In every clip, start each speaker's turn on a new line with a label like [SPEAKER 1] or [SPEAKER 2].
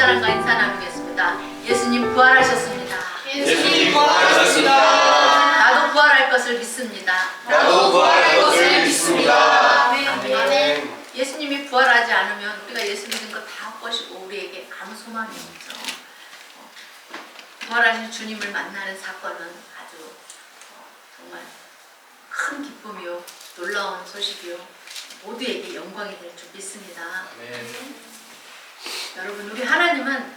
[SPEAKER 1] 사람과 인사 나누겠습니다. 예수님 부활하셨습니다.
[SPEAKER 2] 예수님 부활하셨습니다.
[SPEAKER 1] 나도 부활할 것을 믿습니다.
[SPEAKER 2] 나도 부활할 것을 믿습니다.
[SPEAKER 1] 아멘. 예수님이 부활하지 않으면 우리가 예수 믿은 거 다 헛것이고 우리에게 아무 소망이 없죠. 부활하신 주님을 만나는 사건은 아주 정말 큰 기쁨이요, 놀라운 소식이요, 모두에게 영광이 될 줄 믿습니다. 여러분, 우리 하나님은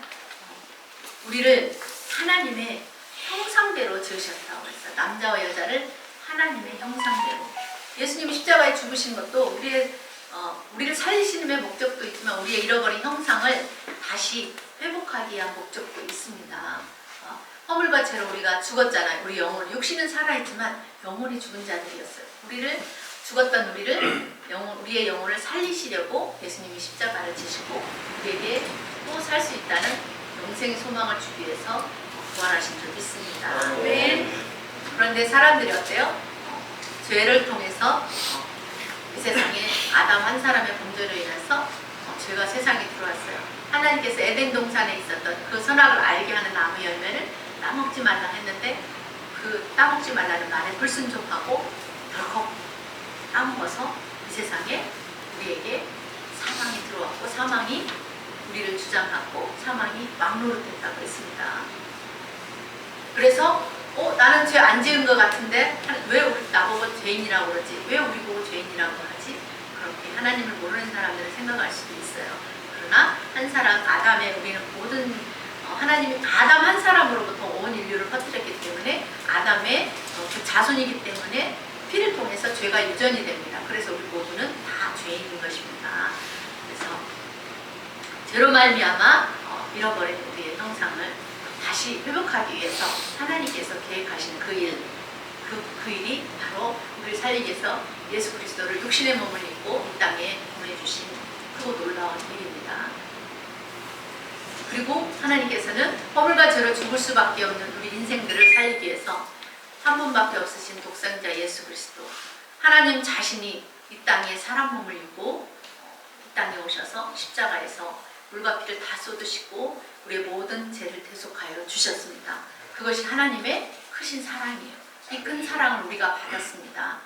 [SPEAKER 1] 우리를 하나님의 형상대로 지으셨다고 했어요. 남자와 여자를 하나님의 형상대로. 예수님이 십자가에 죽으신 것도 우리를 살리시는 목적도 있지만 우리의 잃어버린 형상을 다시 회복하기 위한 목적도 있습니다. 허물과 죄로 우리가 죽었잖아요. 우리 영혼, 육신은 살아있지만 영혼이 죽은 자들이었어요. 죽었던 우리의 영혼을 살리시려고 예수님이 십자가를 지시고 우리에게 또 살 수 있다는 영생의 소망을 주기 위해서 부활하신 줄 믿습니다. 그런데 사람들이 어때요? 죄를 통해서 이 세상에 아담 한 사람의 범죄로 인해서 죄가 세상에 들어왔어요. 하나님께서 에덴 동산에 있었던 그 선악을 알게 하는 나무 열매를 따먹지 말라 했는데 그 따먹지 말라는 말에 불순종하고 덜컥 따먹어서 이 세상에 우리에게 사망이 들어왔고 사망이 우리를 주장하고 사망이 막노릇했다고 했습니다. 그래서 나는 죄 안 지은 것 같은데 왜 나보고 죄인이라고 그러지? 왜 우리 보고 죄인이라고 하지? 그렇게 하나님을 모르는 사람들은 생각할 수도 있어요. 그러나 한 사람 우리는 모든 하나님이 아담 한 사람으로부터 온 인류를 퍼뜨렸기 때문에 아담의 그 자손이기 때문에 피를 통해서 죄가 유전이 됩니다. 그래서 우리 모두는 다 죄인인 것입니다. 그래서 죄로 말미암아 잃어버린 우리의 형상을 다시 회복하기 위해서 하나님께서 계획하신 그 일이 바로 우리를 살리기 위해서 예수 그리스도를 육신의 몸을 입고 이 땅에 보내주신 크고 놀라운 일입니다. 그리고 하나님께서는 허물과 죄로 죽을 수밖에 없는 우리 인생들을 살리기 위해서 한 분밖에 없으신 독생자 예수 그리스도, 하나님 자신이 이 땅에 사람 몸을 입고 이 땅에 오셔서 십자가에서 물과 피를 다 쏟으시고 우리의 모든 죄를 대속하여 주셨습니다. 그것이 하나님의 크신 사랑이에요. 이 큰 사랑을 우리가 받았습니다.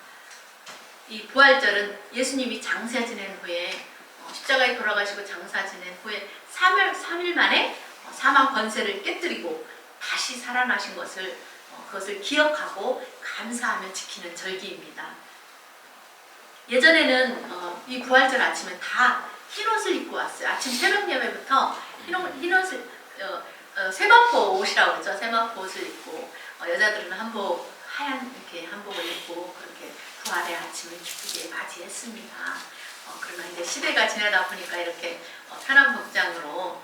[SPEAKER 1] 이 부활절은 예수님이 장사 지낸 후에 십자가에 돌아가시고 장사 지낸 후에 3일 만에 사망 권세를 깨뜨리고 다시 살아나신 그것을 기억하고 감사하며 지키는 절기입니다. 예전에는 이 부활절 아침에 다 흰옷을 입고 왔어요. 아침 새벽 예배부터 흰옷을 세마포 옷이라고 그러죠. 세마포 옷을 입고 여자들은 하얀 이렇게 한복을 입고 그렇게 부활의 아침을 기쁘게 맞이했습니다. 그러나 이제 시대가 지나다 보니까 이렇게 편한 복장으로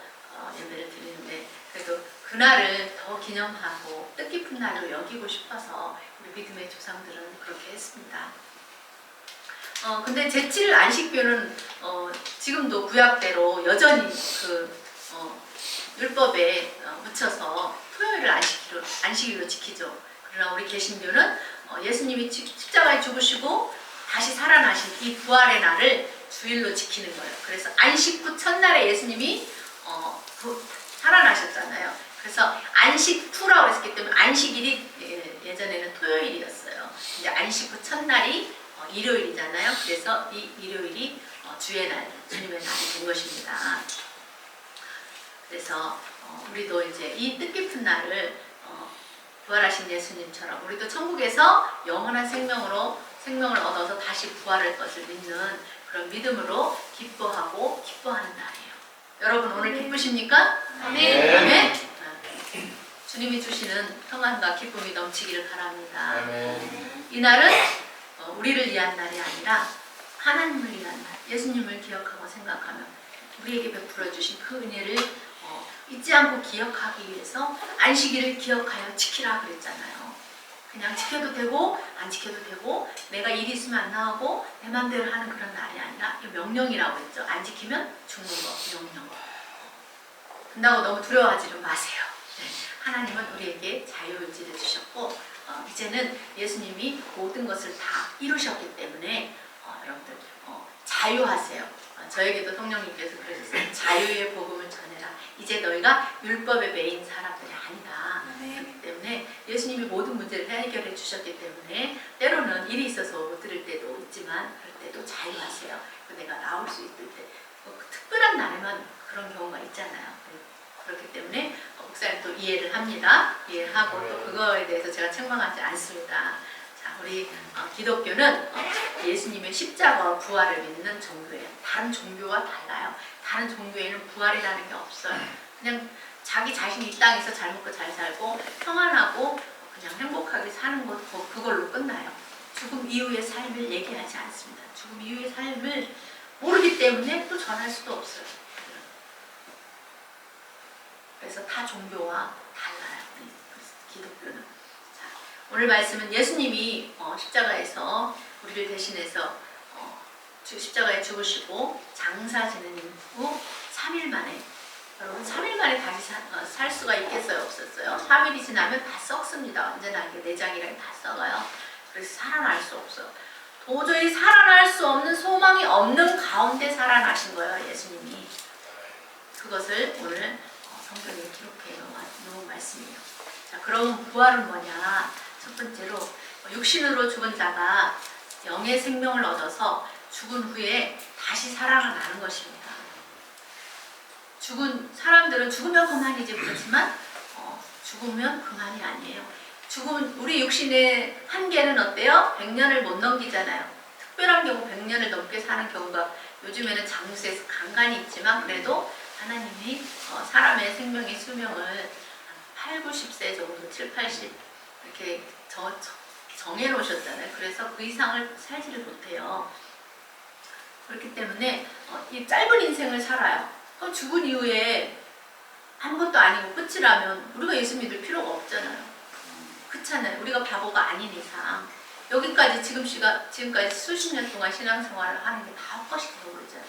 [SPEAKER 1] 예배를 드리는데 그래도 그날을 더 기념하고 뜻깊은 날로 여기고 싶어서 우리 믿음의 조상들은 그렇게 했습니다. 근데 제7 안식교는 지금도 구약대로 여전히 율법에 묻혀서 토요일을 안식일로 지키죠. 그러나 우리 개신교는 예수님이 십자가에 죽으시고 다시 살아나신 이 부활의 날을 주일로 지키는 거예요. 그래서 안식 후 첫날에 예수님이 살아나셨잖아요. 그래서 안식 후라고 했기 때문에 안식일이 예전에는 토요일이었어요. 이제 안식 후 첫날이 일요일이잖아요. 그래서 이 일요일이 주의 날, 주님의 날이 된 것입니다. 그래서 우리도 이제 이 뜻깊은 날을 부활하신 예수님처럼 우리도 천국에서 영원한 생명을 얻어서 다시 부활할 것을 믿는 그런 믿음으로 기뻐하는 날이에요. 여러분 오늘 기쁘십니까?
[SPEAKER 2] 아멘.
[SPEAKER 1] 아멘. 주님이 주시는 평안과 기쁨이 넘치기를 바랍니다.
[SPEAKER 2] 아멘.
[SPEAKER 1] 이 날은 우리를 위한 날이 아니라 하나님을 위한 날, 예수님을 기억하고 생각하며 우리에게 베풀어 주신 그 은혜를 잊지 않고 기억하기 위해서 안식일을 기억하여 지키라 그랬잖아요. 그냥 지켜도 되고 안 지켜도 되고 내가 일이 있으면 안 나가고 내 맘대로 하는 그런 날이 아니라 명령이라고 했죠. 안 지키면 죽는 거, 명령. 끝나고 너무 두려워하지는 마세요. 하나님은 우리에게 자유의지를 주셨고 이제는 예수님이 모든 것을 다 이루셨기 때문에 여러분들 자유하세요. 저에게도 성령님께서 그러셨어요. 자유의 복음을 전해라. 이제 이제 너희가 율법에 매인 사람들이 아니다. 그렇기 때문에 예수님이 모든 문제를 해결해 주셨기 때문에 때로는 일이 있어서 못 들을 때도 있지만 그럴 때도 자유하세요. 내가 나올 수 있을 때 특별한 날에만 그런 경우가 있잖아요. 그렇기 때문에 목사님도 이해를 합니다. 이해를 하고 또 그거에 대해서 제가 책망하지 않습니다. 자, 우리 기독교는 예수님의 십자가와 부활을 믿는 종교예요. 다른 종교와 달라요. 다른 종교에는 부활이라는 게 없어요. 그냥 자기 자신이 이 땅에서 잘 먹고 잘 살고 평안하고 그냥 행복하게 사는 것 그걸로 끝나요. 죽음 이후의 삶을 얘기하지 않습니다. 죽음 이후의 삶을 모르기 때문에 또 전할 수도 없어요. 그래서 타 종교와 달라요. 기독교는. 자, 오늘 말씀은 예수님이 십자가에서 우리를 대신해서 십자가에 죽으시고 장사 지내는 후 3일 만에, 여러분 3일 만에 다시 살 수가 있겠어요? 없었어요? 3일이 지나면 다 썩습니다. 언제나 이게 내장이랑 다 썩어요. 그래서 살아날 수 없어요. 도저히 살아날 수 없는 소망이 없는 가운데 살아나신 거예요. 예수님이. 그것을 오늘 성경에 기록해 놓은 말씀이에요. 자, 그럼 부활은 뭐냐? 첫 번째로 육신으로 죽은 자가 영의 생명을 얻어서 죽은 후에 다시 살아나는 것입니다. 죽은 사람들은 죽으면 그만이지 그렇지만 죽으면 그만이 아니에요. 죽은 우리 육신의 한계는 어때요? 100년을 못 넘기잖아요. 특별한 경우 100년을 넘게 사는 경우가 요즘에는 장수에서 간간히 있지만 그래도 하나님이 사람의 생명의 수명을 8, 90세 정도, 7, 80 이렇게 정해놓으셨잖아요. 그래서 그 이상을 살지를 못해요. 그렇기 때문에 이 짧은 인생을 살아요. 그럼 죽은 이후에 아무것도 아니고 끝이라면 우리가 예수 믿을 필요가 없잖아요. 그렇잖아요. 우리가 바보가 아닌 이상 여기까지 지금까지 수십 년 동안 신앙생활을 하는 게 다 헛것이 되어버리잖아요.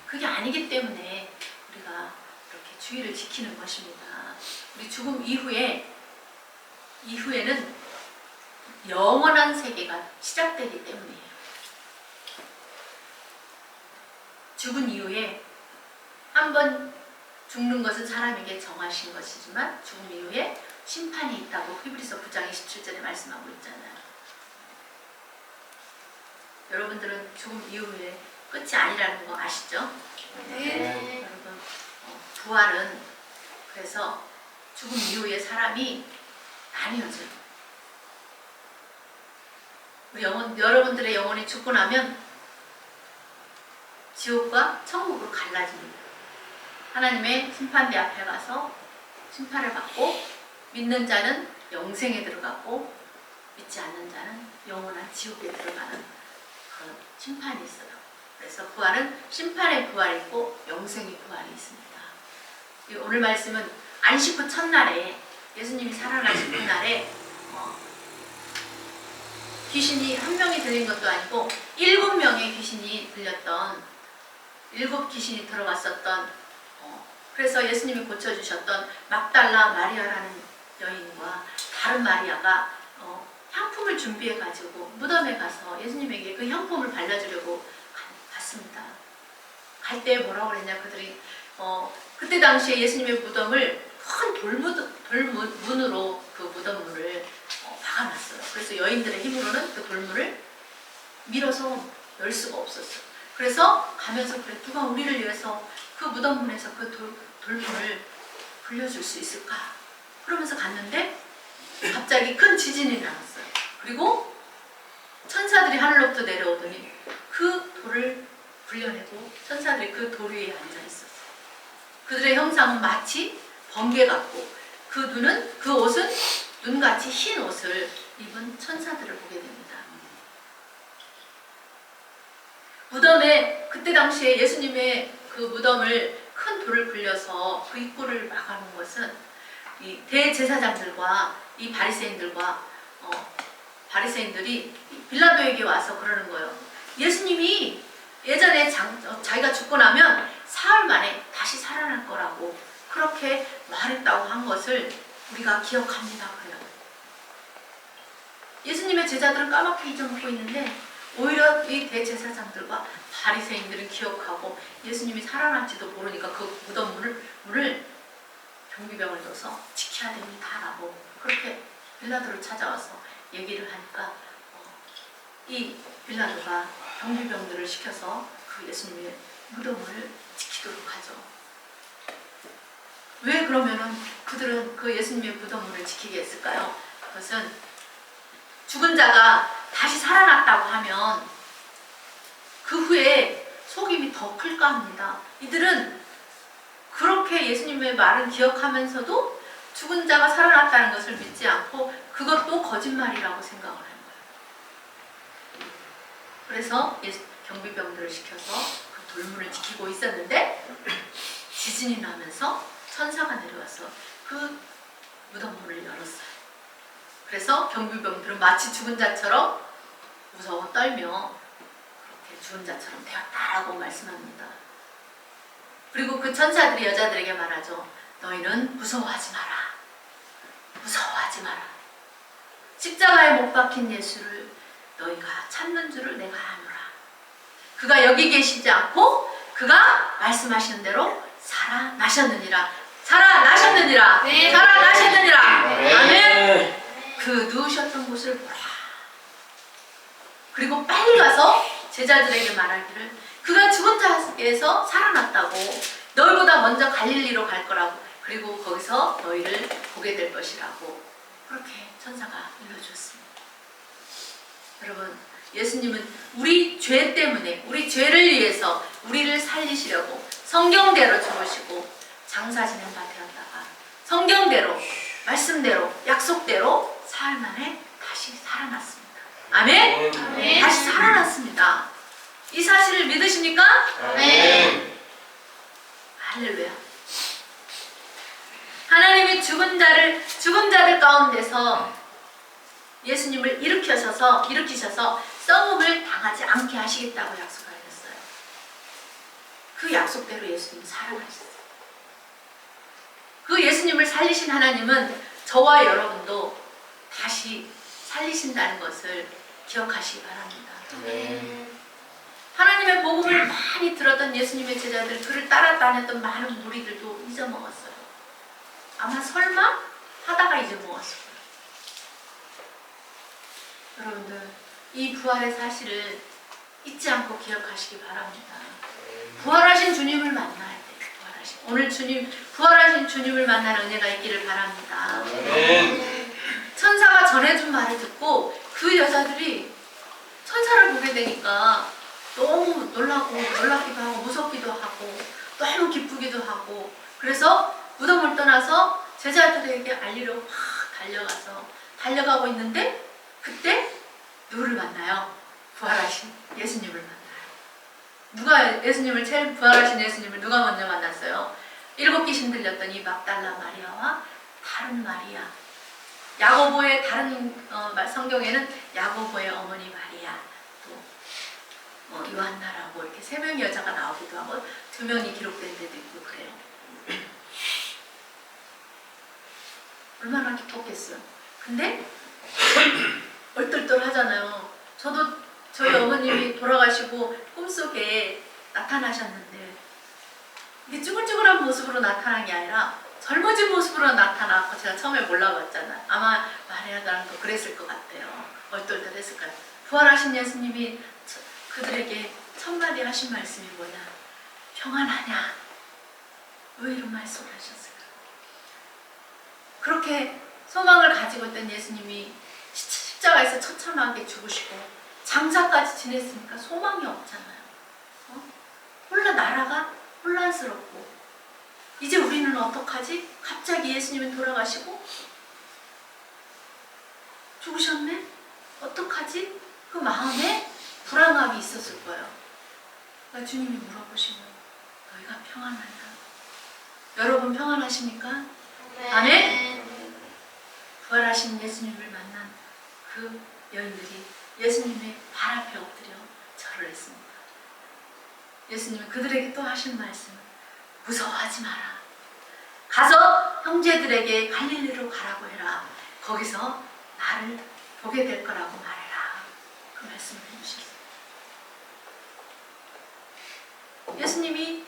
[SPEAKER 1] 그게 아니기 때문에 우리가 이렇게 주의를 지키는 것입니다. 우리 죽음 이후에는 영원한 세계가 시작되기 때문이에요. 죽은 이후에 한번 죽는 것은 사람에게 정하신 것이지만 죽음 이후에 심판이 있다고 히브리서 9장 27절에 말씀하고 있잖아요. 여러분들은 죽음 이후에 끝이 아니라는 거 아시죠?
[SPEAKER 2] 네.
[SPEAKER 1] 여러분, 부활은 그래서 죽음 이후에 사람이 나뉘어져요. 여러분들의 영혼이 죽고 나면 지옥과 천국으로 갈라집니다. 하나님의 심판대 앞에 가서 심판을 받고 믿는 자는 영생에 들어가고 믿지 않는 자는 영원한 지옥에 들어가는 그런 심판이 있어요. 그래서 부활은 심판의 부활이 있고 영생의 부활이 있습니다. 오늘 말씀은 안식 후 첫날에 예수님이 살아나신 그날에 귀신이 한 명이 들린 것도 아니고 7명의 귀신이 들렸던 7 귀신이 들어왔었던 그래서 예수님이 고쳐주셨던 막달라 마리아라는 여인과 다른 마리아가 향품을 준비해가지고 무덤에 가서 예수님에게 그 향품을 발라주려고 갔습니다. 갈 때 뭐라고 그랬냐 그들이 그때 당시에 예수님의 무덤을 큰 돌문으로 그 무덤문을 박아놨어요. 그래서 여인들의 힘으로는 그 돌문을 밀어서 열 수가 없었어요. 그래서 가면서 그래 누가 우리를 위해서 그 무덤문에서 그 돌문을 굴려줄 수 있을까? 그러면서 갔는데 갑자기 큰 지진이 나왔어요. 그리고 천사들이 하늘로부터 내려오더니 그 돌을 굴려내고 천사들이 그 돌 위에 앉아 있었어요. 그들의 형상은 마치 번개 같고 그 옷은 눈같이 흰 옷을 입은 천사들을 보게 됩니다. 무덤에 그때 당시에 예수님의 그 무덤을 큰 돌을 굴려서 그 입구를 막아놓은 것은 이 대제사장들과 이 바리새인들이 빌라도에게 와서 그러는 거예요. 예수님이 예전에 자기가 죽고 나면 사흘 만에 다시 살아날 거라고 그렇게 말했다고 한 것을 우리가 기억합니다. 그래요. 예수님의 제자들은 까맣게 잊어먹고 있는데 오히려 이 대제사장들과 바리새인들은 기억하고 예수님이 살아날지도 모르니까 그 무덤 문을 경비병을 둬서 지켜야 됩니다라고 그렇게 빌라도를 찾아와서 얘기를 하니까 이 빌라도가 경비병들을 시켜서 그 예수님의 무덤을 지키도록 하죠. 왜 그러면은 그들은 그 예수님의 무덤을 지키게 했을까요? 그것은 죽은 자가 다시 살아났다고 하면 그 후에 속임이 더 클까 합니다. 이들은 그렇게 예수님의 말은 기억하면서도 죽은 자가 살아났다는 것을 믿지 않고 그것도 거짓말이라고 생각을 하는 거예요. 그래서 경비병들을 시켜서 그 돌문을 지키고 있었는데 지진이 나면서 천사가 내려와서 그 무덤문을 열었어요. 그래서 경비병들은 마치 죽은 자처럼 무서워 떨며 그렇게 죽은 자처럼 되었다라고 말씀합니다. 그리고 그 천사들이 여자들에게 말하죠. 너희는 무서워하지 마라. 무서워하지 마라. 십자가에 못 박힌 예수를 너희가 찾는 줄을 내가 아노라. 그가 여기 계시지 않고 그가 말씀하시는 대로 살아나셨느니라. 살아나셨느니라.
[SPEAKER 2] 네.
[SPEAKER 1] 살아나셨느니라.
[SPEAKER 2] 네.
[SPEAKER 1] 아멘. 그 누우셨던 곳을 보라. 그리고 빨리 가서 제자들에게 말하기를 그가 죽은 자에서 살아났다고 너희보다 먼저 갈릴리로 갈 거라고 그리고 거기서 너희를 보게 될 것이라고 그렇게 천사가 일러주었습니다. 여러분 예수님은 우리 죄 때문에 우리 죄를 위해서 우리를 살리시려고 성경대로 죽으시고 장사 지낸 바 되었다가 성경대로 말씀대로 약속대로 사흘 만에 다시 살아났습니다. 아멘?
[SPEAKER 2] 아멘.
[SPEAKER 1] 다시 살아났습니다. 이 사실을 믿으십니까?
[SPEAKER 2] 아멘.
[SPEAKER 1] 할렐루야. 하나님이 죽은 자들 가운데서 예수님을 일으키셔서 썩음을 당하지 않게 하시겠다고 약속하셨어요. 그 약속대로 예수님이 살아나셨어요. 그 예수님을 살리신 하나님은 저와 여러분도 다시 살리신다는 것을 기억하시기 바랍니다.
[SPEAKER 2] 아멘.
[SPEAKER 1] 하나님의 복음을 많이 들었던 예수님의 제자들, 그를 따라 다녔던 많은 무리들도 잊어먹었어요. 아마 설마 하다가 잊어먹었을 거예요. 여러분들 이 부활의 사실을 잊지 않고 기억하시기 바랍니다. 부활하신 주님을 만나야 돼요. 오늘 부활하신 주님을 만나는 은혜가 있기를 바랍니다.
[SPEAKER 2] 아멘.
[SPEAKER 1] 천사가 전해준 말을 듣고 그 여자들이 천사를 보게 되니까 너무 놀랍기도 하고 무섭기도 하고 너무 기쁘기도 하고 그래서 무덤을 떠나서 제자들에게 알리려고 막 달려가고 있는데 그때 누구를 만나요? 부활하신 예수님을 만나요. 부활하신 예수님을 누가 먼저 만났어요? 7 귀신 들렸던 이 막달라 마리아와 다른 마리아. 야고보의 다른 성경에는 야고보의 어머니 마리아, 또 요한나라고 이렇게 3명의 여자가 나오기도 하고 2명이 기록된 데도 있고 그래요. 얼마나 기뻤겠어요. 근데 얼떨떨하잖아요. 저도 저희 어머님이 돌아가시고 꿈속에 나타나셨는데 이게 쭈글쭈글한 모습으로 나타난 게 아니라 젊어진 모습으로 나타나고 제가 처음에 몰라봤잖아요. 아마 마리아도 그랬을 것 같아요. 얼떨떨했을 것 같아요. 부활하신 예수님이 그들에게 첫마디 하신 말씀이 뭐냐? 평안하냐? 왜 이런 말씀을 하셨을까? 그렇게 소망을 가지고 있던 예수님이 십자가에서 처참하게 죽으시고 장사까지 지냈으니까 소망이 없잖아요. 나라가 혼란스럽고 이제 우리는 어떡하지? 갑자기 예수님이 돌아가시고 죽으셨네? 어떡하지? 그 마음에 불안함이 있었을 거예요. 그러니까 주님이 물어보시면 너희가 평안하냐? 여러분 평안하십니까? 아멘? 부활하신 예수님을 만난 그 여인들이 예수님의 발 앞에 엎드려 절을 했습니다. 예수님은 그들에게 또 하신 말씀은 무서워하지 마라. 가서 형제들에게 갈릴리로 가라고 해라. 거기서 나를 보게 될 거라고 말해라. 그 말씀을 해주셨어요. 예수님이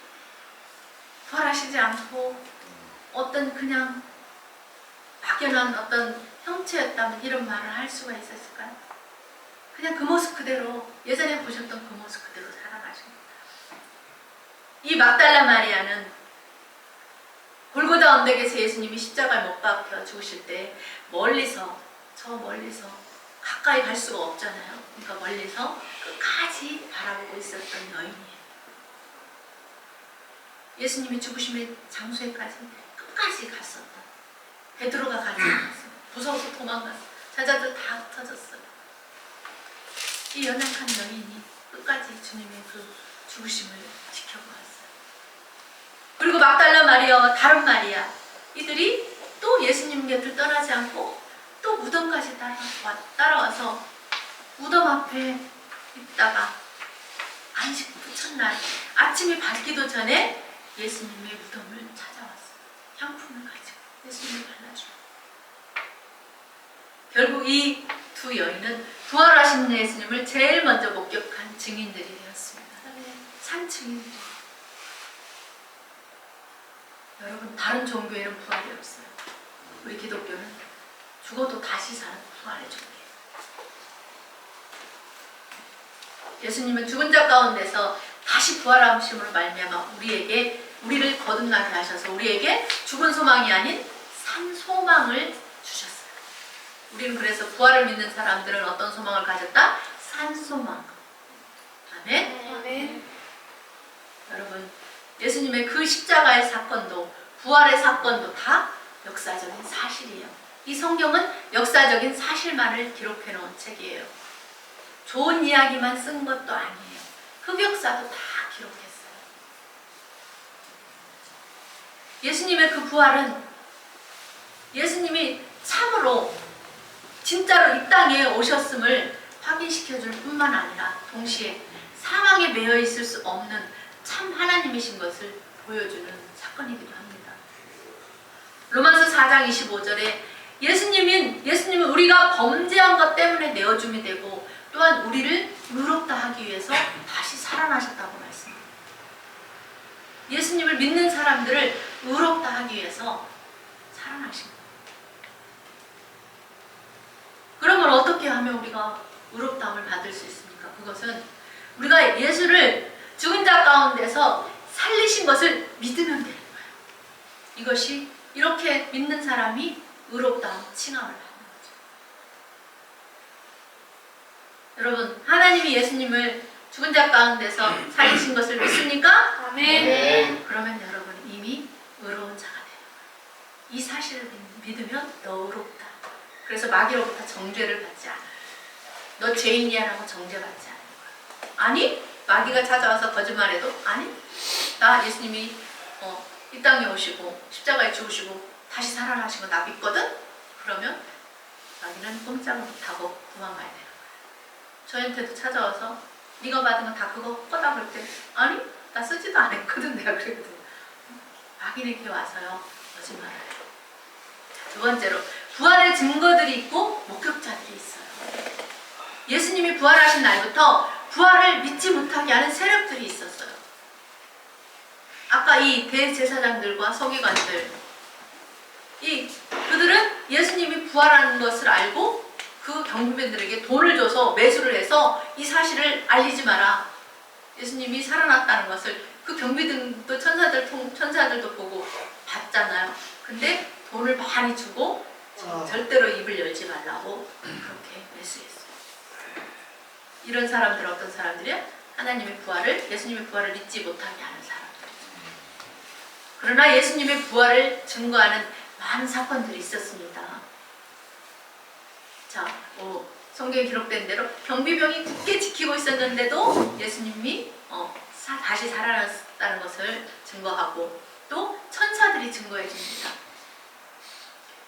[SPEAKER 1] 부활하시지 않고 어떤 그냥 막연한 어떤 형체였다면 이런 말을 할 수가 있었을까요? 그냥 그 모습 그대로, 예전에 보셨던 그 모습 그대로 살아가신 거예요. 이 막달라 마리아는 골고다 언덕에서 예수님이 십자가에 못 박혀 죽으실 때 멀리서, 저 멀리서 가까이 갈 수가 없잖아요. 그러니까 멀리서 끝까지 바라보고 있었던 여인이에요. 예수님이 죽으심의 장소에까지 끝까지 갔었다. 베드로가 가지 않았어요. 무서워서 도망갔어요. 제자들 다 흩어졌어요. 이 연약한 여인이 끝까지 주님의 그 죽으심을 지켜보았어요. 그리고 막달라 마리아와 다른 마리아, 이들이 또 예수님 곁을 떠나지 않고 또 무덤까지 따라와서 무덤 앞에 있다가 안식 후 첫날 아침이 밝기도 전에 예수님의 무덤을 찾아왔어요. 향품을 가지고 예수님을 발라주고. 결국 이 두 여인은 부활하신 예수님을 제일 먼저 목격한 증인들이 되었습니다. 산증인들. 여러분, 다른 종교에는 부활이 없어요. 우리 기독교는 죽어도 다시 사는 부활의 종교예요. 예수님은 죽은 자 가운데서 다시 부활하심으로 말미암아 우리를 거듭나게 하셔서 우리에게 죽은 소망이 아닌 산 소망을 주셨어요. 우리는 그래서 부활을 믿는 사람들은 어떤 소망을 가졌다? 산 소망. 아멘.
[SPEAKER 3] 아멘.
[SPEAKER 1] 여러분, 예수님의 그 십자가의 사건도 부활의 사건도 다 역사적인 사실이에요. 이 성경은 역사적인 사실만을 기록해 놓은 책이에요. 좋은 이야기만 쓴 것도 아니에요. 흑역사도 다 기록했어요. 예수님의 그 부활은 예수님이 참으로 진짜로 이 땅에 오셨음을 확인시켜줄 뿐만 아니라 동시에 사망에 매여 있을 수 없는 참 하나님이신 것을 보여주는 사건이기도 합니다. 로마서 4장 25절에 예수님은 우리가 범죄한 것 때문에 내어줌이 되고 또한 우리를 의롭다 하기 위해서 다시 살아나셨다고 말씀합니다. 예수님을 믿는 사람들을 의롭다 하기 위해서 살아나신 거예요. 그러면 어떻게 하면 우리가 의롭다함을 받을 수 있습니까? 그것은 우리가 예수를 죽은 자 가운데서 살리신 것을 믿으면 되는 거예요. 이것이 이렇게 믿는 사람이 의롭다함 칭함을 받는 거죠. 여러분, 하나님이 예수님을 죽은 자 가운데서 살리신 것을 믿습니까?
[SPEAKER 3] 아멘.
[SPEAKER 1] 그러면 여러분 이미 의로운 자가 돼요. 이 사실을 믿으면 너 의롭다. 그래서 마귀로부터 정죄를 받지 않아. 너 죄인이야라고 정죄받지 않는 거야. 아니, 마귀가 찾아와서 거짓말해도 아니, 나 예수님이 이 땅에 오시고 십자가에 죽으시고 다시 살아나신 거 나 믿거든? 그러면 마귀는 꼼짝을 못하고 도망가야 돼요. 저한테도 찾아와서 네가 받은 거 다 그거 꺼다 볼 때 아니, 나 쓰지도 않았거든. 내가 그랬거든. 마귀에게 와서요 거짓말을 해요. 두 번째로 부활의 증거들이 있고 목격자들이 있어요. 예수님이 부활하신 날부터 부활을 믿지 못하게 하는 세력들이 있었어요. 아까 이 대제사장들과 서기관들, 그들은 예수님이 부활하는 것을 알고 그 경비병들에게 돈을 줘서 매수를 해서 이 사실을 알리지 마라. 예수님이 살아났다는 것을 그 경비들도 천사들도 보고 봤잖아요. 근데 돈을 많이 주고 절대로 입을 열지 말라고 그렇게 매수했어요. 이런 사람들 어떤 사람들이야? 하나님의 부활을, 예수님의 부활을 믿지 못하게 하는 사람들이죠. 그러나 예수님의 부활을 증거하는 많은 사건들이 있었습니다. 자, 성경에 기록된 대로 경비병이 굳게 지키고 있었는데도 예수님이 다시 살아났다는 것을 증거하고 또 천사들이 증거해 줍니다.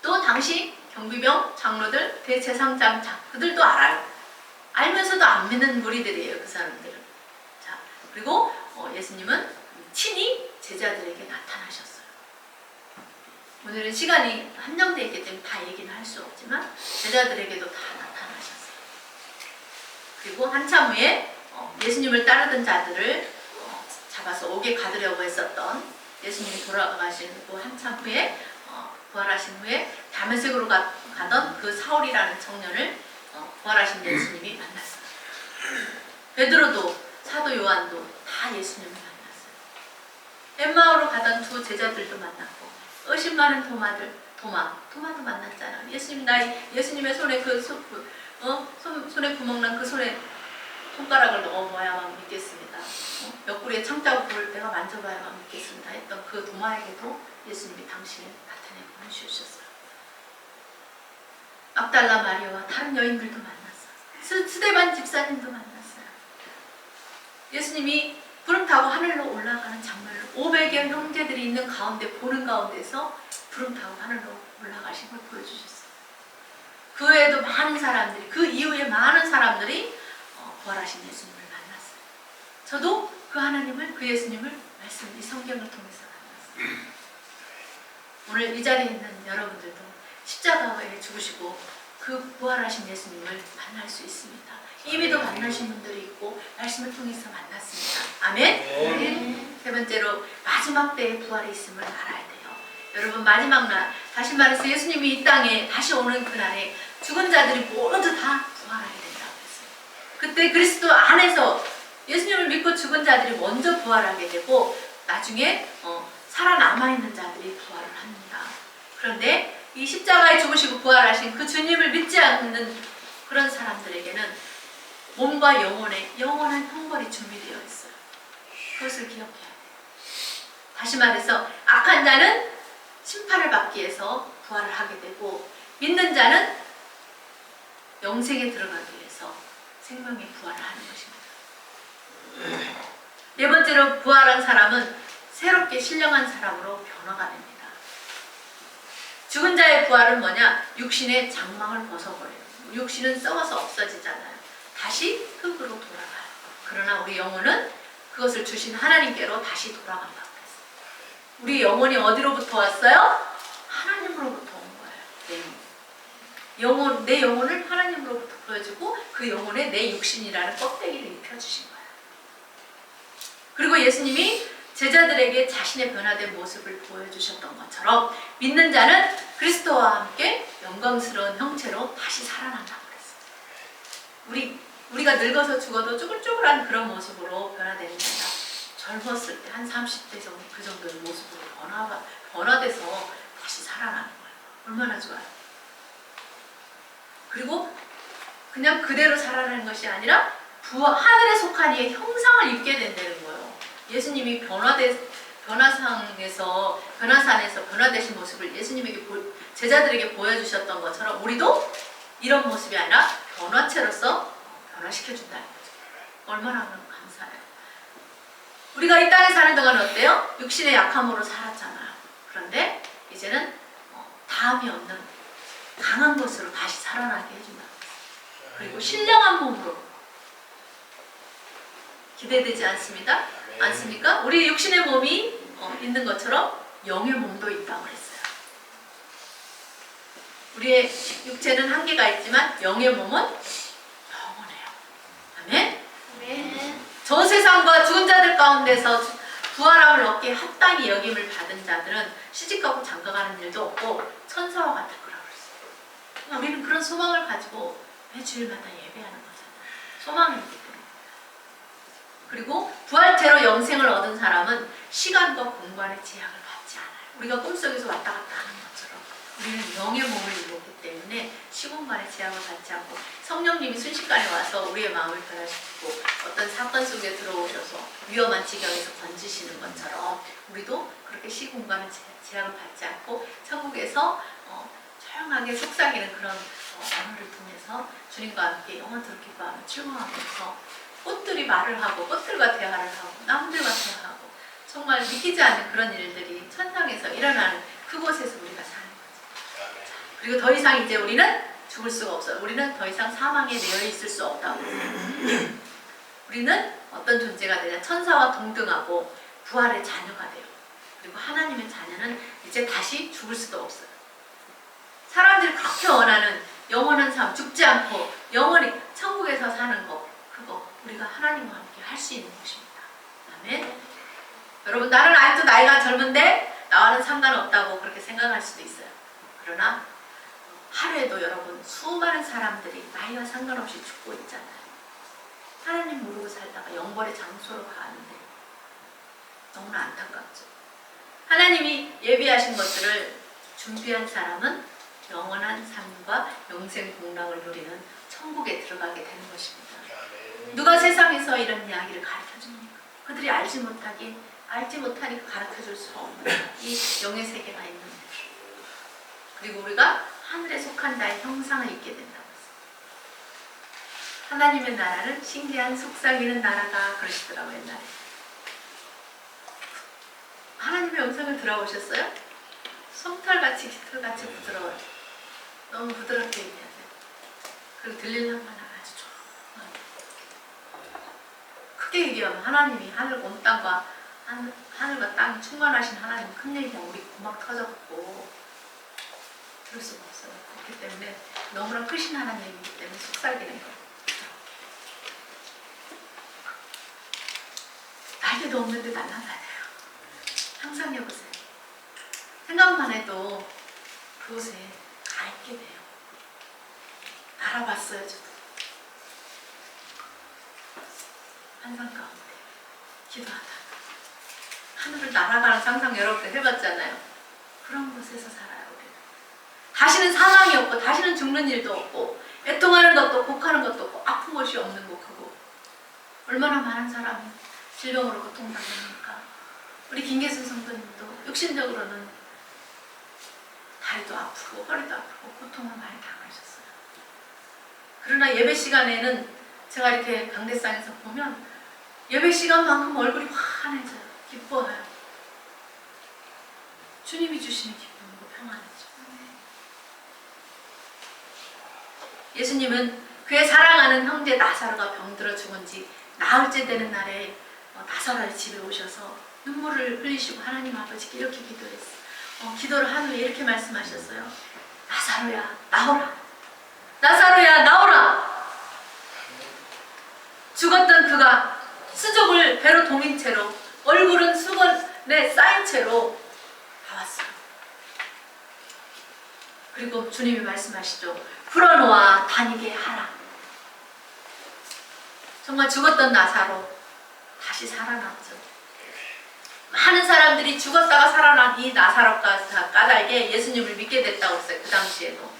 [SPEAKER 1] 또 당시 경비병, 장로들, 대제사장 그들도 알아요. 알면서도 안 믿는 무리들이에요, 그 사람들은. 자, 그리고 예수님은 친히 제자들에게 나타나셨어요. 오늘은 시간이 한정되어 있기 때문에 다 얘기는 할 수 없지만 제자들에게도 다 나타나셨어요. 그리고 한참 후에 예수님을 따르던 자들을 잡아서 옥에 가두려고 했었던 예수님이 돌아가시고 한참 후에 부활하신 후에 다메섹으로 가던 그 사울이라는 청년을 부활하신 예수님이 만났어요. 베드로도 사도 요한도 다 예수님을 만났어요. 엠마오로 가던 두 제자들도 만났고 의심 많은 도마도 만났잖아. 예수님의 손에 손에 구멍 난 그 손에 손가락을 넣어봐야만 믿겠습니다. 옆구리에 창자국을 내가 만져봐야만 믿겠습니다. 했던 그 도마에게도 예수님이 당신을 나타내 보내주셨어요. 막달라 마리아와 다른 여인들도 만났어요. 스데반 집사님도 만났어요. 예수님이 구름 타고 하늘로 올라가는 장면을 500여 형제들이 있는 가운데 보는 가운데서 구름 타고 하늘로 올라가신 걸 보여주셨어요. 그 외에도 많은 사람들이, 그 이후에 많은 사람들이 부활하신 예수님을 만났어요. 저도 그 하나님을, 그 예수님을 말씀, 이 성경을 통해서 만났어요. 오늘 이 자리에 있는 여러분들도 십자가에 죽으시고 그 부활하신 예수님을 만날 수 있습니다. 이미도 만나신 분들이 있고 말씀을 통해서 만났습니다. 아멘. 세 번째로 마지막 때에 부활이 있음을 알아야 돼요. 여러분, 마지막 날, 다시 말해서 예수님이 이 땅에 다시 오는 그날에 죽은 자들이 모두 다 부활하게 된다고 했어요. 그때 그리스도 안에서 예수님을 믿고 죽은 자들이 먼저 부활하게 되고 나중에 살아남아있는 자들이 부활을 합니다. 그런데 이 십자가에 죽으시고 부활하신 그 주님을 믿지 않는 그런 사람들에게는 몸과 영원한 형벌이 준비되어 있어요. 그것을 기억해야 돼요. 다시 말해서 악한 자는 심판을 받기 위해서 부활을 하게 되고 믿는 자는 영생에 들어가기 위해서 생명의 부활을 하는 것입니다. 네 번째로 부활한 사람은 새롭게 신령한 사람으로 변화가 됩니다. 죽은 자의 부활은 뭐냐? 육신의 장막을 벗어버려요. 육신은 썩어서 없어지잖아요. 다시 흙으로 돌아가요. 그러나 우리 영혼은 그것을 주신 하나님께로 다시 돌아간다고 했어요. 우리 영혼이 어디로부터 왔어요? 하나님으로부터 온 거예요. 내 영혼을 하나님으로부터 보여주고 그 영혼에 내 육신이라는 껍데기를 입혀주신 거예요. 그리고 예수님이 제자들에게 자신의 변화된 모습을 보여주셨던 것처럼 믿는 자는 그리스도와 함께 영광스러운 형체로 다시 살아난다고 그랬어요. 우리가 늙어서 죽어도 쭈글쭈글한 그런 모습으로 변화되는 게 아니라 젊었을 때 한 30대 정도 그 정도의 모습으로 변화돼서 다시 살아나는 거예요. 얼마나 좋아요. 그리고 그냥 그대로 살아나는 것이 아니라 하늘에 속한 이의 형상을 입게 된다는 거예요. 예수님이 변화산에서 변화되신 모습을 예수님에게 제자들에게 보여주셨던 것처럼 우리도 이런 모습이 아니라 변화체로서 변화시켜준다는 거죠. 얼마나 감사해요. 우리가 이 땅에 사는 동안 어때요? 육신의 약함으로 살았잖아요. 그런데 이제는 다함이 없는 강한 것으로 다시 살아나게 해준다. 그리고 신령한 몸으로 기대되지 않습니다? 않습니까? 우리 육신의 몸이 있는 것처럼 영의 몸도 있다고 했어요. 우리의 육체는 한계가 있지만 영의 몸은 영원해요. 아멘? 네. 저 세상과 죽은 자들 가운데서 부활함을 얻기에 합당히 여김을 받은 자들은 시집가고 장가가는 일도 없고 천사와 같을 거라고 그랬어요. 우리는 그런 소망을 가지고 매 주일마다 예배하는 거잖아요. 소망이 있기 때문에. 그리고 부활체로 영생을 얻은 사람은 시간과 공간의 제약을 받지 않아요. 우리가 꿈속에서 왔다 갔다 하는 것처럼 우리는 영의 몸을 입었기 때문에 시공간의 제약을 받지 않고 성령님이 순식간에 와서 우리의 마음을 변화시키고 어떤 사건 속에 들어오셔서 위험한 지경에서 건지시는 것처럼 우리도 그렇게 시공간의 제약을 받지 않고 천국에서 조용하게 속삭이는 그런 언어를 통해서 주님과 함께 영원토록 기뻐하며 출범하면서 꽃들이 말을 하고 꽃들과 대화를 하고 나무들과 대화하고 정말 믿기지 않는 그런 일들이 천상에서 일어나는 그곳에서 우리가 사는 거죠. 그리고 더 이상 이제 우리는 죽을 수가 없어요. 우리는 더 이상 사망에 내어 있을 수 없다고 했어요. 우리는 어떤 존재가 되냐? 천사와 동등하고 부활의 자녀가 돼요. 그리고 하나님의 자녀는 이제 다시 죽을 수도 없어요. 사람들이 그렇게 원하는 영원한 삶, 죽지 않고 영원히 천국에서 사는 거, 그거 우리가 하나님과 함께 할 수 있는 것입니다. 아멘. 여러분, 나는 아직도 나이가 젊은데 나와는 상관없다고 그렇게 생각할 수도 있어요. 그러나 하루에도 여러분 수많은 사람들이 나이와 상관없이 죽고 있잖아요. 하나님 모르고 살다가 영벌의 장소로 가는데 너무나 안타깝죠. 하나님이 예비하신 것들을 준비한 사람은 영원한 삶과 영생 공락을 누리는 천국에 들어가게 되는 것입니다. 누가 세상에서 이런 이야기를 가르쳐줍니까? 그들이 알지 못하니까 가르쳐줄 수가 없는 이 영의 세계가 있는데, 그리고 우리가 하늘에 속한 자의 형상을 입게 된다고 했어요. 하나님의 나라는 신기한 속삭이는 나라다 그러시더라고요. 옛날에. 하나님의 영상을 들어보셨어요? 솜털같이 깃털같이 부드러워요. 너무 부드럽게 얘기해야 돼요. 그리고 들리는 말 아주 조용하게. 크게 얘기하면 하나님이 온 땅과 하늘과 땅이 충만하신 하나님, 큰 얘기하면 우리 고막 터져갖고 그럴 수가 없어요. 그렇기 때문에 너무나 크신 하나님이기 때문에 속삭이는 거예요. 날개도 없는데 날아다녀요. 상상해보세요. 생각만 해도 그곳에 가 있게 돼요. 알아봤어요, 저도. 환상 가운데 기도하다가 하늘을 날아가는 상상 여러분들 해봤잖아요. 그런 곳에서 살아요, 우리는. 다시는 사망이 없고 다시는 죽는 일도 없고 애통하는 것도 없고 곡하는 것도 없고 아픈 것이 없는 곳, 그곳. 얼마나 많은 사람이 질병으로 고통당합니까? 우리 김계순 성도님도 육신적으로는 다리도 아프고 허리도 아프고 고통을 많이 당하셨어요. 그러나 예배 시간에는 제가 이렇게 강대상에서 보면 예배 시간만큼 얼굴이 환해져요. 기뻐요. 주님이 주시는 기쁨이고 평안이죠. 예수님은 그의 사랑하는 형제 나사로가 병들어 죽은 지 나흘째 되는 날에 나사로의 집에 오셔서 눈물을 흘리시고 하나님 아버지께 이렇게 기도했어요. 기도를 한 후에 이렇게 말씀하셨어요. 나사로야 나오라. 나사로야 나오라. 죽었던 그가 수족을 배로 동인 채로 얼굴은 수건에 쌓인 채로 나왔어요. 그리고 주님이 말씀하시죠. 풀어놓아 다니게 하라. 정말 죽었던 나사로 다시 살아났죠. 많은 사람들이 죽었다가 살아난 이 나사로 까닭에 예수님을 믿게 됐다고 했어요. 그 당시에도.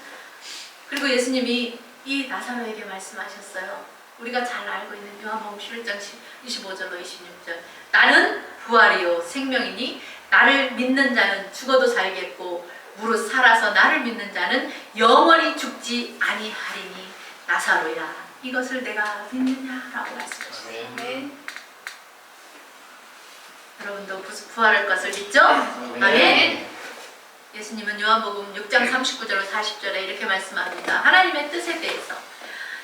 [SPEAKER 1] 그리고 예수님이 이 나사로에게 말씀하셨어요. 우리가 잘 알고 있는 요한복음 11장 25절로 26절. 나는 부활이요 생명이니 나를 믿는 자는 죽어도 살겠고 무릇 살아서 나를 믿는 자는 영원히 죽지 아니하리니 나사로야 이것을 내가 믿느냐라고 말씀하셨어요. 네. 여러분도 부활할 것을 믿죠? 아멘. 예수님은 요한복음 6장 39절로 40절에 이렇게 말씀합니다. 하나님의 뜻에 대해서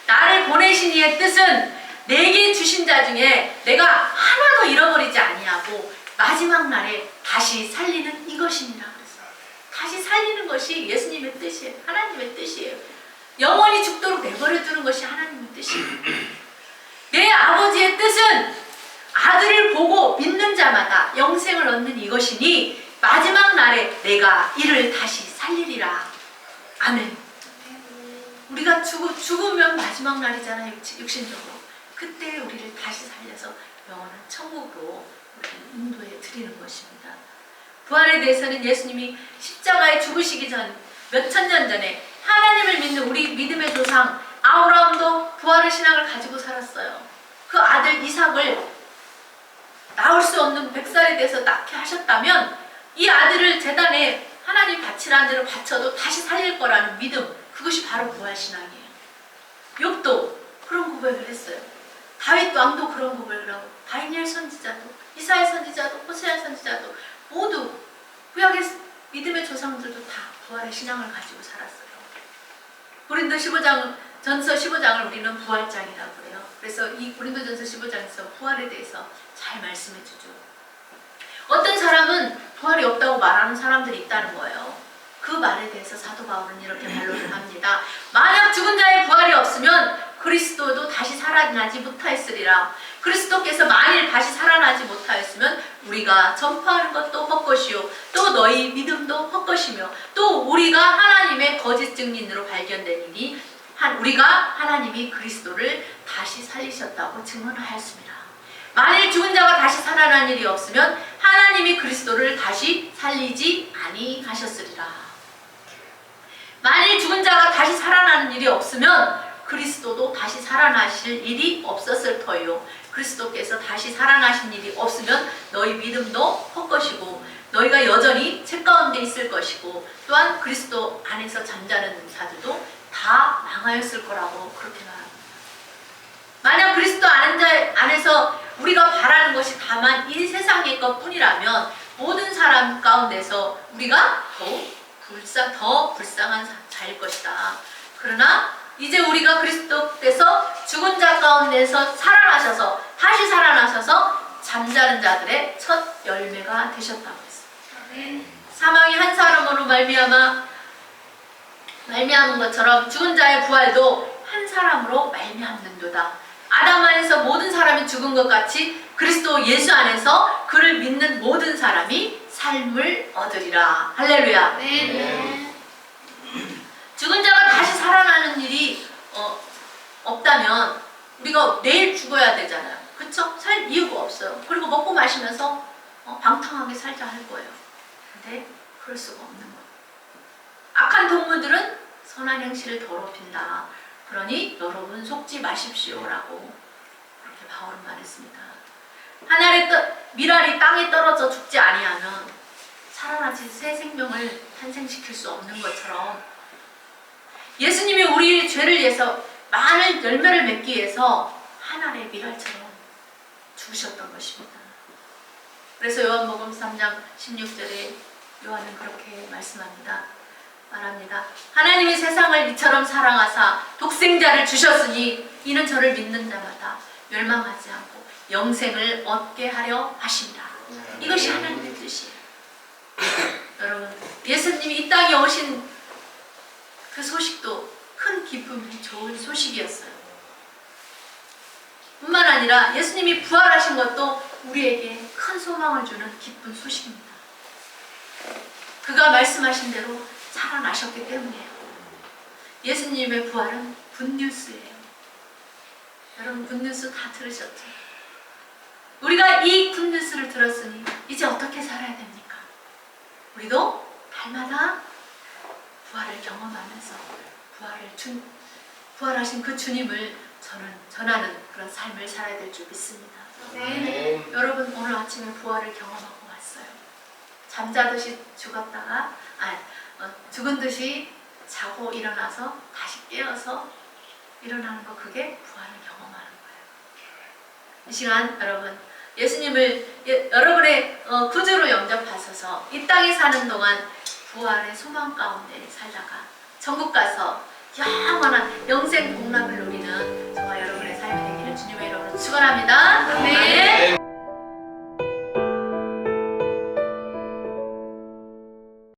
[SPEAKER 1] 나를 보내신 이의 뜻은 내게 주신 자 중에 내가 하나도 잃어버리지 아니하고 마지막 날에 다시 살리는 이것이니라 그랬어요. 다시 살리는 것이 예수님의 뜻이에요. 하나님의 뜻이에요. 영원히 죽도록 내버려 두는 것이 하나님의 뜻이에요. 내 아버지의 뜻은 아들을 보고 믿는 자마다 영생을 얻는 이것이니 마지막 날에 내가 이를 다시 살리리라. 아멘. 우리가 죽으면 마지막 날이잖아요. 육신적으로. 그때 우리를 다시 살려서 영원한 천국으로 우리를 인도해 드리는 것입니다. 부활에 대해서는 예수님이 십자가에 죽으시기 전 몇천 년 전에 하나님을 믿는 우리 믿음의 조상 아브라함도 부활의 신앙을 가지고 살았어요. 그 아들 이삭을 낳을 수 없는 100살이 돼서 낳게 하셨다면 이 아들을 제단에 하나님 바치라는 대로 바쳐도 다시 살릴 거라는 믿음, 그것이 바로 부활신앙이에요. 욥도 그런 고백을 했어요. 다윗 왕도 그런 고백을 하고 다니엘 선지자도 이사야 선지자도 호세아 선지자도 모두 구약의 믿음의 조상들도 다 부활의 신앙을 가지고 살았어요. 고린도 15장 전서 15장을 우리는 부활장이라고 그래요. 그래서 이 고린도전서 15장에서 부활에 대해서 잘 말씀해 주죠. 어떤 사람은 부활이 없다고 말하는 사람들이 있다는 거예요. 그 말에 대해서 사도 바울은 이렇게 반론을 합니다. 만약 죽은 자의 부활이 없으면 그리스도도 다시 살아나지 못하였으리라. 그리스도께서 만일 다시 살아나지 못하였으면 우리가 전파하는 것도 헛것이요 또 너희 믿음도 헛것이며 또 우리가 하나님의 거짓 증인으로 발견되니 우리가 하나님이 그리스도를 다시 살리셨다고 증언하였습니다. 만일 죽은 자가 다시 살아난 일이 없으면 하나님이 그리스도를 다시 살리지 아니하셨으리라. 만일 죽은 자가 다시 살아나는 일이 없으면 그리스도도 다시 살아나실 일이 없었을 터요. 그리스도께서 다시 살아나신 일이 없으면 너희 믿음도 헛것이고 너희가 여전히 죄 가운데 있을 것이고 또한 그리스도 안에서 잠자는 자들도 다 망하였을 거라고 그렇게 말합니다. 만약 그리스도 안에서 우리가 바라는 것이 다만 이 세상의 것뿐이라면 모든 사람 가운데서 우리가 더 불쌍한 자일 것이다. 그러나 이제 우리가 그리스도께서 죽은 자 가운데서 살아나셔서 다시 살아나셔서 잠자는 자들의 첫 열매가 되셨다고 했습니다. 사망이 한 사람으로 말미암은 것처럼 죽은 자의 부활도 한 사람으로 말미암는도다. 아담 안에서 모든 사람이 죽은 것 같이 그리스도 예수 안에서 그를 믿는 모든 사람이 삶을 얻으리라. 할렐루야.
[SPEAKER 2] 네.
[SPEAKER 1] 죽은 자가 다시 살아나는 일이 없다면 우리가 내일 죽어야 되잖아요. 그쵸? 살 이유가 없어요. 그리고 먹고 마시면서 방탕하게 살자 할 거예요. 근데 그럴 수가 없는 거예요. 악한 동물들은 선한 행실을 더럽힌다. 그러니 여러분 속지 마십시오라고 그렇게 바울은 말했습니다. 하늘의 미랄이 땅에 떨어져 죽지 아니하면 살아나지 새 생명을 탄생시킬 수 없는 것처럼 예수님이 우리의 죄를 위해서 많은 열매를 맺기 위해서 하늘의 미랄처럼 죽으셨던 것입니다. 그래서 요한복음 3장 16절에 요한은 그렇게 말합니다. 하나님이 세상을 이처럼 사랑하사 독생자를 주셨으니 이는 저를 믿는 자마다 멸망하지 않고 영생을 얻게 하려 하십니다. 이것이 하나님의 뜻이에요. 여러분, 예수님이 이 땅에 오신 그 소식도 큰 기쁨이 좋은 소식이었어요. 뿐만 아니라 예수님이 부활하신 것도 우리에게 큰 소망을 주는 기쁜 소식입니다. 그가 말씀하신 대로 살아나셨기 때문이에요. 예수님의 부활은 굿뉴스예요. 여러분 굿뉴스 다 들으셨죠? 우리가 이 굿뉴스를 들었으니 이제 어떻게 살아야 됩니까? 우리도 날마다 부활을 경험하면서 부활하신 그 주님을 전하는 그런 삶을 살아야 될 줄 믿습니다.
[SPEAKER 2] 네.
[SPEAKER 1] 여러분 오늘 아침에 부활을 경험하고 왔어요. 잠자듯이 죽은 듯이 자고 일어나서 다시 깨어서 일어나는 거, 그게 부활을 경험하는 거예요. 이 시간 여러분 예수님을 여러분의 구주로 영접하셔서 이 땅에 사는 동안 부활의 소망 가운데 살다가 천국 가서 영원한 영생 복락을 누리는 저와 여러분의 삶이 되기를 주님의 이름으로 축원합니다.